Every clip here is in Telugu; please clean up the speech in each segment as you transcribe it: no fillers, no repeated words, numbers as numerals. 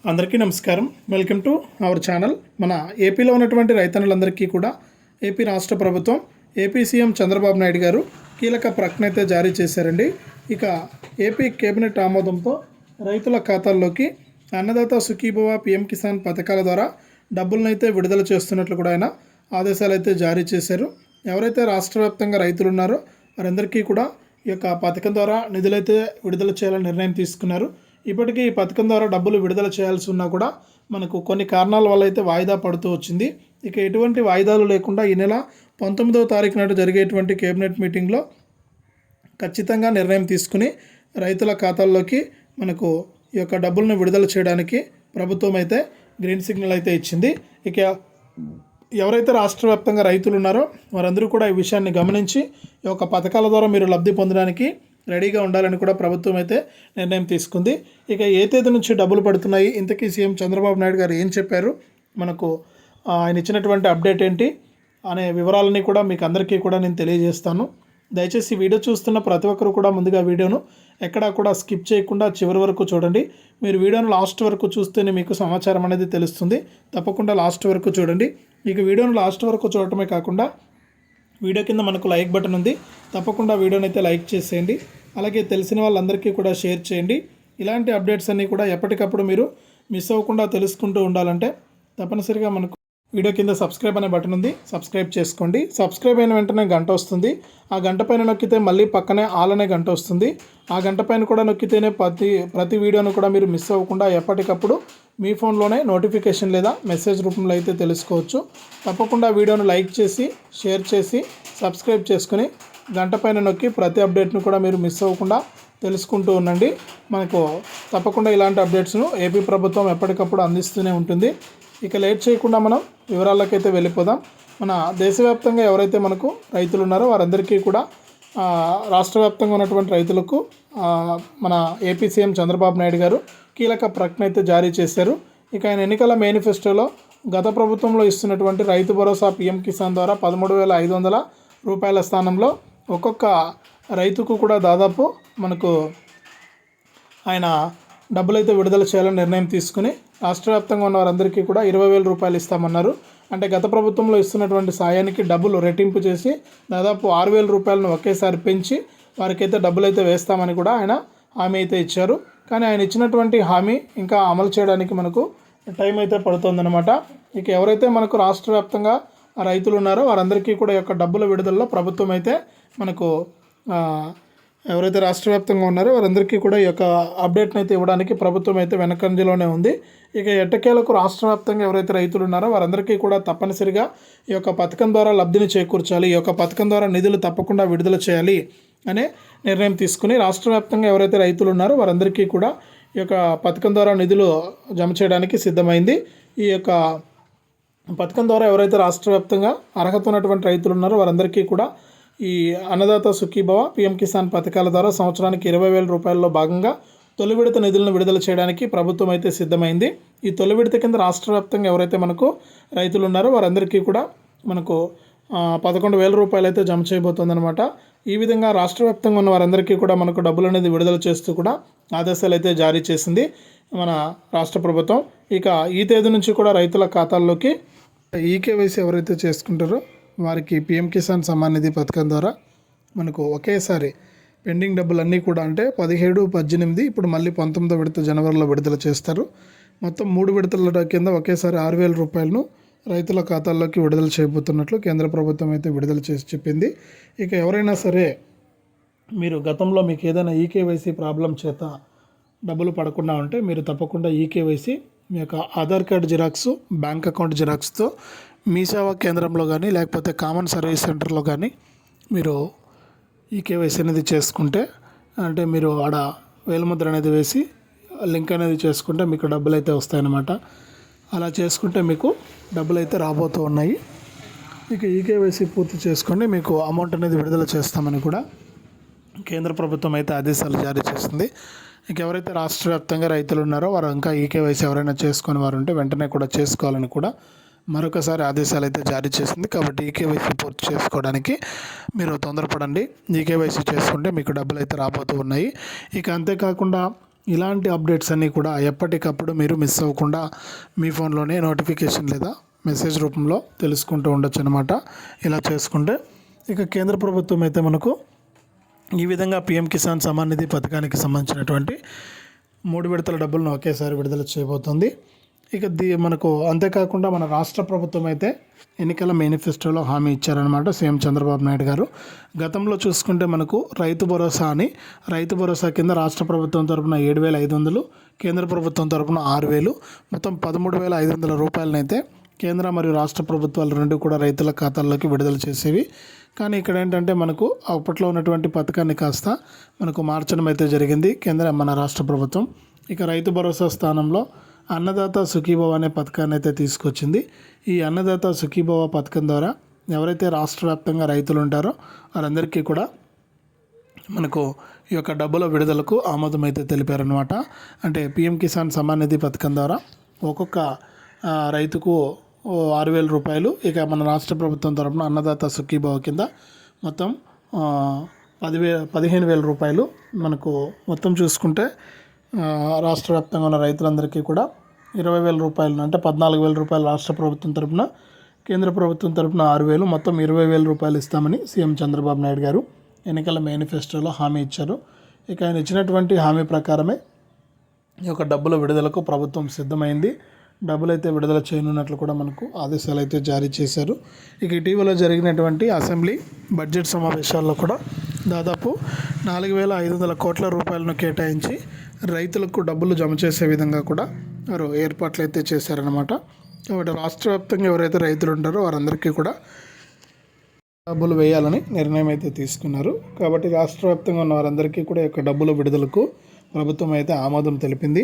అందరికీ నమస్కారం. Welcome to our channel. మన ఏపీలో ఉన్నటువంటి రైతన్నులందరికీ కూడా ఏపీ రాష్ట్ర ప్రభుత్వం ఏపీ సీఎం చంద్రబాబు నాయుడు గారు కీలక ప్రకటన అయితే జారీ చేశారండి. ఇక ఏపీ కేబినెట్ ఆమోదంతో రైతుల ఖాతాల్లోకి అన్నదాత సుఖీభవ పీఎం కిసాన్ పథకాల ద్వారా డబ్బులను అయితే విడుదల చేస్తున్నట్లు కూడా ఆయన ఆదేశాలు అయితే జారీ చేశారు. ఎవరైతే రాష్ట్ర వ్యాప్తంగా రైతులు ఉన్నారో వారందరికీ కూడా ఈ యొక్క పథకం ద్వారా నిధులైతే విడుదల చేయాలని నిర్ణయం తీసుకున్నారు. ఇప్పటికీ ఈ పథకం ద్వారా డబ్బులు విడుదల చేయాల్సి ఉన్నా కూడా మనకు కొన్ని కారణాల వల్ల అయితే వాయిదా పడుతూ వచ్చింది. ఇక ఎటువంటి వాయిదాలు లేకుండా ఈ నెల 19వ తారీఖు నాడు జరిగేటువంటి కేబినెట్ మీటింగ్లో ఖచ్చితంగా నిర్ణయం తీసుకుని రైతుల ఖాతాల్లోకి మనకు ఈ యొక్క డబ్బులను విడుదల చేయడానికి ప్రభుత్వం అయితే గ్రీన్ సిగ్నల్ అయితే ఇచ్చింది. ఇక ఎవరైతే రాష్ట్ర వ్యాప్తంగా రైతులు ఉన్నారో వారందరూ కూడా ఈ విషయాన్ని గమనించి ఈ యొక్క పథకాల ద్వారా మీరు లబ్ధి పొందడానికి రెడీగా ఉండాలని కూడా ప్రభుత్వం అయితే నిర్ణయం తీసుకుంది. ఇక ఏ తేదీ నుంచి డబ్బులు పడుతున్నాయి, ఇంతకీ సీఎం చంద్రబాబు నాయుడు గారు ఏం చెప్పారు, మనకు ఆయన ఇచ్చినటువంటి అప్డేట్ ఏంటి అనే వివరాలని కూడా మీకు అందరికీ కూడా నేను తెలియజేస్తాను. దయచేసి వీడియో చూస్తున్న ప్రతి ఒక్కరు కూడా ముందుగా వీడియోను ఎక్కడా కూడా స్కిప్ చేయకుండా చివరి వరకు చూడండి. మీరు వీడియోను లాస్ట్ వరకు చూస్తేనే మీకు సమాచారం అనేది తెలుస్తుంది. తప్పకుండా లాస్ట్ వరకు చూడండి. ఇక వీడియోను లాస్ట్ వరకు చూడటమే కాకుండా వీడియో కింద మనకు లైక్ బటన్ ఉంది, తప్పకుండా వీడియోని అయితే లైక్ చేసేయండి. అలాగే తెలిసిన వాళ్ళందరికీ కూడా షేర్ చేయండి. ఇలాంటి అప్డేట్స్ అన్నీ కూడా ఎప్పటికప్పుడు మీరు మిస్ అవ్వకుండా తెలుసుకుంటూ ఉండాలంటే తప్పనిసరిగా మనకు వీడియో కింద సబ్స్క్రైబ్ అనే బటన్ ఉంది, సబ్స్క్రైబ్ చేసుకోండి. సబ్స్క్రైబ్ అయిన వెంటనే గంట వస్తుంది. ఆ గంట పైన నొక్కితే మళ్ళీ పక్కనే ఆల్ అనే గంట వస్తుంది. ఆ గంట పైన కూడా నొక్కితేనే ప్రతి వీడియోను కూడా మీరు మిస్ అవ్వకుండా ఎప్పటికప్పుడు మీ ఫోన్లోనే నోటిఫికేషన్ లేదా మెసేజ్ రూపంలో అయితే తెలుసుకోవచ్చు. తప్పకుండా వీడియోను లైక్ చేసి షేర్ చేసి సబ్స్క్రైబ్ చేసుకుని గంట పైన నొక్కి ప్రతి అప్డేట్ను కూడా మీరు మిస్ అవ్వకుండా తెలుసుకుంటూ ఉండండి. మనకు తప్పకుండా ఇలాంటి అప్డేట్స్ను ఏపీ ప్రభుత్వం ఎప్పటికప్పుడు అందిస్తూనే ఉంటుంది. ఇక లేట్ చేయకుండా మనం వివరాలకైతే వెళ్ళిపోదాం. మన దేశవ్యాప్తంగా ఎవరైతే మనకు రైతులు ఉన్నారో వారందరికీ కూడా రాష్ట్ర వ్యాప్తంగా ఉన్నటువంటి రైతులకు మన ఏపీ సీఎం చంద్రబాబు నాయుడు గారు కీలక ప్రకటన అయితే జారీ చేశారు. ఇక ఆయన ఎన్నికల మేనిఫెస్టోలో గత ప్రభుత్వంలో ఇస్తున్నటువంటి రైతు భరోసా పీఎం కిసాన్ ద్వారా 13,500 రూపాయల స్థానంలో ఒక్కొక్క రైతుకు కూడా దాదాపు మనకు ఆయన డబ్బులైతే విడుదల చేయాలని నిర్ణయం తీసుకుని రాష్ట్ర వ్యాప్తంగా ఉన్న వారందరికీ కూడా 20,000 రూపాయలు ఇస్తామన్నారు. అంటే గత ప్రభుత్వంలో ఇస్తున్నటువంటి సాయానికి డబ్బులు రెట్టింపు చేసి దాదాపు 6,000 రూపాయలను ఒకేసారి పెంచి వారికైతే డబ్బులు అయితే వేస్తామని కూడా ఆయన హామీ అయితే ఇచ్చారు. కానీ ఆయన ఇచ్చినటువంటి హామీ ఇంకా అమలు చేయడానికి మనకు టైం అయితే పడుతుందన్నమాట. ఇక ఎవరైతే మనకు రాష్ట్ర వ్యాప్తంగా రైతులు ఉన్నారో వారందరికీ కూడా ఈ యొక్క డబ్బుల విడుదలలో ప్రభుత్వం అయితే మనకు ఎవరైతే రాష్ట్ర వ్యాప్తంగా ఉన్నారో వారందరికీ కూడా ఈ యొక్క అప్డేట్ని అయితే ఇవ్వడానికి ప్రభుత్వం అయితే వెనకంజలోనే ఉంది. ఇక ఎట్టకేలకు రాష్ట్ర వ్యాప్తంగా ఎవరైతే రైతులు ఉన్నారో వారందరికీ కూడా తప్పనిసరిగా ఈ యొక్క పథకం ద్వారా లబ్ధిని చేకూర్చాలి, ఈ యొక్క పథకం ద్వారా నిధులు తప్పకుండా విడుదల చేయాలి అనే నిర్ణయం తీసుకుని రాష్ట్ర వ్యాప్తంగా ఎవరైతే రైతులు ఉన్నారో వారందరికీ కూడా ఈ యొక్క పథకం ద్వారా నిధులు జమ చేయడానికి సిద్ధమైంది. ఈ యొక్క పథకం ద్వారా ఎవరైతే రాష్ట్ర వ్యాప్తంగా అర్హత ఉన్నటువంటి రైతులు ఉన్నారో వారందరికీ కూడా ఈ అన్నదాత సుఖీభవ పీఎం కిసాన్ పథకాల ద్వారా సంవత్సరానికి 20,000 రూపాయల్లో భాగంగా తొలి విడత నిధులను విడుదల చేయడానికి ప్రభుత్వం అయితే సిద్ధమైంది. ఈ తొలి విడత కింద రాష్ట్ర వ్యాప్తంగా ఎవరైతే మనకు రైతులు ఉన్నారో వారందరికీ కూడా మనకు 11,000 రూపాయలు అయితే జమ చేయబోతుందన్నమాట. ఈ విధంగా రాష్ట్ర వ్యాప్తంగా ఉన్న వారందరికీ కూడా మనకు డబ్బులు అనేది విడుదల చేస్తూ కూడా ఆదేశాలు అయితే జారీ చేసింది మన రాష్ట్ర ప్రభుత్వం. ఇక ఈ తేదీ నుంచి కూడా రైతుల ఖాతాల్లోకి ఈకేవైసీ ఎవరైతే చేసుకుంటారో వారికి పీఎం కిసాన్ సమ్మాన్ నిధి పథకం ద్వారా మనకు ఒకేసారి పెండింగ్ డబ్బులన్నీ కూడా అంటే 17, 18 ఇప్పుడు మళ్ళీ 19వ విడత జనవరిలో విడుదల చేస్తారు. మొత్తం 3 విడతల కింద ఒకేసారి 6,000 రూపాయలను రైతుల ఖాతాల్లోకి విడుదల చేయబోతున్నట్లు కేంద్ర ప్రభుత్వం అయితే విడుదల చేసి చెప్పింది. ఇక ఎవరైనా సరే మీరు గతంలో మీకు ఏదైనా ఈకేవైసీ ప్రాబ్లం చేత డబ్బులు పడకుండా ఉంటే మీరు తప్పకుండా ఈకేవైసీ మీ యొక్క Aadhaar card xerox, bank account జిరాక్స్తో మీ సేవా కేంద్రంలో కానీ లేకపోతే కామన్ సర్వీస్ సెంటర్లో కానీ మీరు ఈకేవైసీ అనేది చేసుకుంటే, అంటే మీరు ఆడ వేలిముద్ర అనేది వేసి లింక్ అనేది చేసుకుంటే మీకు డబ్బులు అయితే వస్తాయన్నమాట. అలా చేసుకుంటే మీకు డబ్బులు అయితే రాబోతూ ఉన్నాయి. ఇక ఈకేవైసీ పూర్తి చేసుకోండి, మీకు అమౌంట్ అనేది విడుదల చేస్తామని కూడా కేంద్ర ప్రభుత్వం అయితే ఆదేశాలు జారీ చేస్తుంది. ఇక ఎవరైతే రాష్ట్ర వ్యాప్తంగా రైతులు ఉన్నారో వారు ఇంకా ఈకేవైసీ ఎవరైనా చేసుకుని వారు ఉంటే వెంటనే కూడా చేసుకోవాలని కూడా మరొకసారి ఆదేశాలు అయితే జారీ చేసింది. కాబట్టి ఈకేవైసీ పూర్తి చేసుకోవడానికి మీరు తొందరపడండి. ఈకేవైసీ చేసుకుంటే మీకు డబ్బులు అయితే రాబోతూ ఉన్నాయి. ఇక అంతేకాకుండా ఇలాంటి అప్డేట్స్ అన్నీ కూడా ఎప్పటికప్పుడు మీరు మిస్ అవ్వకుండా మీ ఫోన్లోనే నోటిఫికేషన్ లేదా మెసేజ్ రూపంలో తెలుసుకుంటూ ఉండొచ్చు అనమాట. ఇలా చేసుకుంటే ఇక కేంద్ర ప్రభుత్వం అయితే మనకు ఈ విధంగా పీఎం కిసాన్ సమ్మాన్ నిధి పథకానికి సంబంధించినటువంటి 3 విడతల డబ్బులను ఒకేసారి విడుదల చేయబోతుంది. ఇక మనకు అంతేకాకుండా మన రాష్ట్ర ప్రభుత్వం అయితే ఎన్నికల మేనిఫెస్టోలో హామీ ఇచ్చారనమాట సీఎం చంద్రబాబు నాయుడు గారు. గతంలో చూసుకుంటే మనకు రైతు భరోసా కింద రాష్ట్ర ప్రభుత్వం తరపున 7,500, కేంద్ర ప్రభుత్వం తరపున 6,000, మొత్తం 13,500 రూపాయలనైతే కేంద్ర మరియు రాష్ట్ర ప్రభుత్వాలు రెండు కూడా రైతుల ఖాతాల్లోకి విడుదల చేసేవి. కానీ ఇక్కడ ఏంటంటే మనకు అప్పట్లో ఉన్నటువంటి పథకాన్ని కాస్త మనకు మార్చడం అయితే జరిగింది మన రాష్ట్ర ప్రభుత్వం. ఇక రైతు భరోసా స్థానంలో అన్నదాత సుఖీభవ అనే పథకాన్ని అయితే తీసుకొచ్చింది. ఈ అన్నదాత సుఖీభవ పథకం ద్వారా ఎవరైతే రాష్ట్ర వ్యాప్తంగా రైతులు ఉంటారో వారందరికీ కూడా మనకు ఈ యొక్క డబ్బుల విడుదలకు ఆమోదం అయితే తెలిపారనమాట. అంటే పీఎం కిసాన్ సమ్మాన్ నిధి పథకం ద్వారా ఒక్కొక్క రైతుకు 6,000 రూపాయలు, ఇక మన రాష్ట్ర ప్రభుత్వం తరపున అన్నదాత సుఖీభవ కింద మొత్తం 15,000 రూపాయలు మనకు మొత్తం చూసుకుంటే రాష్ట్ర వ్యాప్తంగా ఉన్న రైతులందరికీ కూడా 20,000 రూపాయలు, అంటే 14,000 రూపాయలు రాష్ట్ర ప్రభుత్వం తరపున, కేంద్ర ప్రభుత్వం తరపున 6,000, మొత్తం 20,000 రూపాయలు ఇస్తామని సీఎం చంద్రబాబు నాయుడు గారు ఎన్నికల మేనిఫెస్టోలో హామీ ఇచ్చారు. ఇక ఆయన ఇచ్చినటువంటి హామీ ప్రకారమే ఈ యొక్క డబ్బుల విడుదలకు ప్రభుత్వం సిద్ధమైంది. డబ్బులు అయితే విడుదల చేయనున్నట్లు కూడా మనకు ఆదేశాలు అయితే జారీ చేశారు. ఇక ఇటీవల జరిగినటువంటి అసెంబ్లీ బడ్జెట్ సమావేశాల్లో కూడా దాదాపు 4,500 కోట్ల రూపాయలను కేటాయించి రైతులకు డబ్బులు జమ చేసే విధంగా కూడా వారు ఏర్పాట్లు అయితే చేశారనమాట. కాబట్టి రాష్ట్ర వ్యాప్తంగా ఎవరైతే రైతులు ఉంటారో వారందరికీ కూడా డబ్బులు వేయాలని నిర్ణయం అయితే తీసుకున్నారు. కాబట్టి రాష్ట్ర వ్యాప్తంగా ఉన్న వారందరికీ కూడా ఈ యొక్క డబ్బుల విడుదలకు ప్రభుత్వం అయితే ఆమోదం తెలిపింది.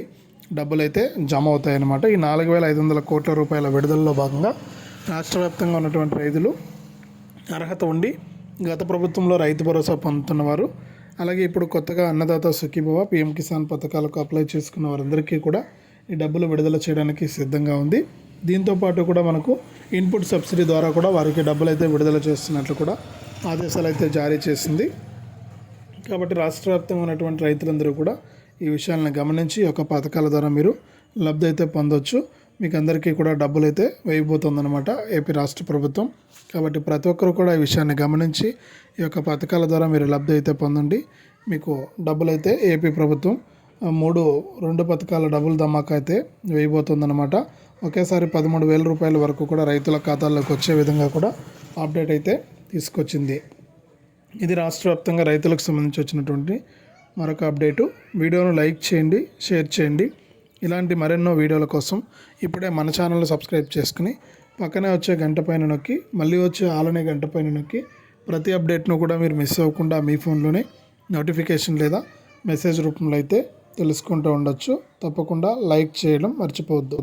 డబ్బులు అయితే జమ అవుతాయన్నమాట. ఈ 4,500 కోట్ల రూపాయల విడుదలలో భాగంగా రాష్ట్ర వ్యాప్తంగా ఉన్నటువంటి రైతులు అర్హత ఉండి గత ప్రభుత్వంలో రైతు భరోసా పొందుతున్నవారు, అలాగే ఇప్పుడు కొత్తగా అన్నదాత సుఖీభవ, పీఎం కిసాన్ పథకాలకు అప్లై చేసుకున్న వారందరికీ కూడా ఈ డబ్బులు విడుదల చేయడానికి సిద్ధంగా ఉంది. దీంతోపాటు కూడా మనకు ఇన్పుట్ సబ్సిడీ ద్వారా కూడా వారికి డబ్బులు అయితే విడుదల చేస్తున్నట్లు కూడా ఆదేశాలు అయితే జారీ చేసింది. కాబట్టి రాష్ట్ర వ్యాప్తంగా ఉన్నటువంటి రైతులందరూ కూడా ఈ విషయాలను గమనించి ఈ యొక్క పథకాల ద్వారా మీరు లబ్ధి అయితే పొందొచ్చు. మీకు అందరికీ కూడా డబ్బులు అయితే వేయబోతుందన్నమాట ఏపీ రాష్ట్ర ప్రభుత్వం. కాబట్టి ప్రతి ఒక్కరు కూడా ఈ విషయాన్ని గమనించి ఈ యొక్క పథకాల ద్వారా మీరు లబ్ధి అయితే పొందండి. మీకు డబ్బులు అయితే ఏపీ ప్రభుత్వం 2 పథకాల డబ్బులు ధమాకా అయితే వేయబోతుందన్నమాట. ఒకేసారి 13,000 రూపాయల వరకు కూడా రైతుల ఖాతాల్లోకి వచ్చే విధంగా కూడా అప్డేట్ అయితే తీసుకొచ్చింది. ఇది రాష్ట్ర వ్యాప్తంగా రైతులకు సంబంధించి వచ్చినటువంటి మరొక అప్డేటు. వీడియోను లైక్ చేయండి, షేర్ చేయండి. ఇలాంటి మరెన్నో వీడియోల కోసం ఇప్పుడే మన ఛానల్ని సబ్స్క్రైబ్ చేసుకుని పక్కనే వచ్చే గంట పైన నొక్కి మళ్ళీ వచ్చే ఆలనే గంట పైన నొక్కి ప్రతి అప్డేట్ను కూడా మీరు మిస్ అవ్వకుండా మీ ఫోన్లోనే నోటిఫికేషన్ లేదా మెసేజ్ రూపంలో అయితే తెలుసుకుంటూ ఉండొచ్చు. తప్పకుండా లైక్ చేయడం మర్చిపోవద్దు.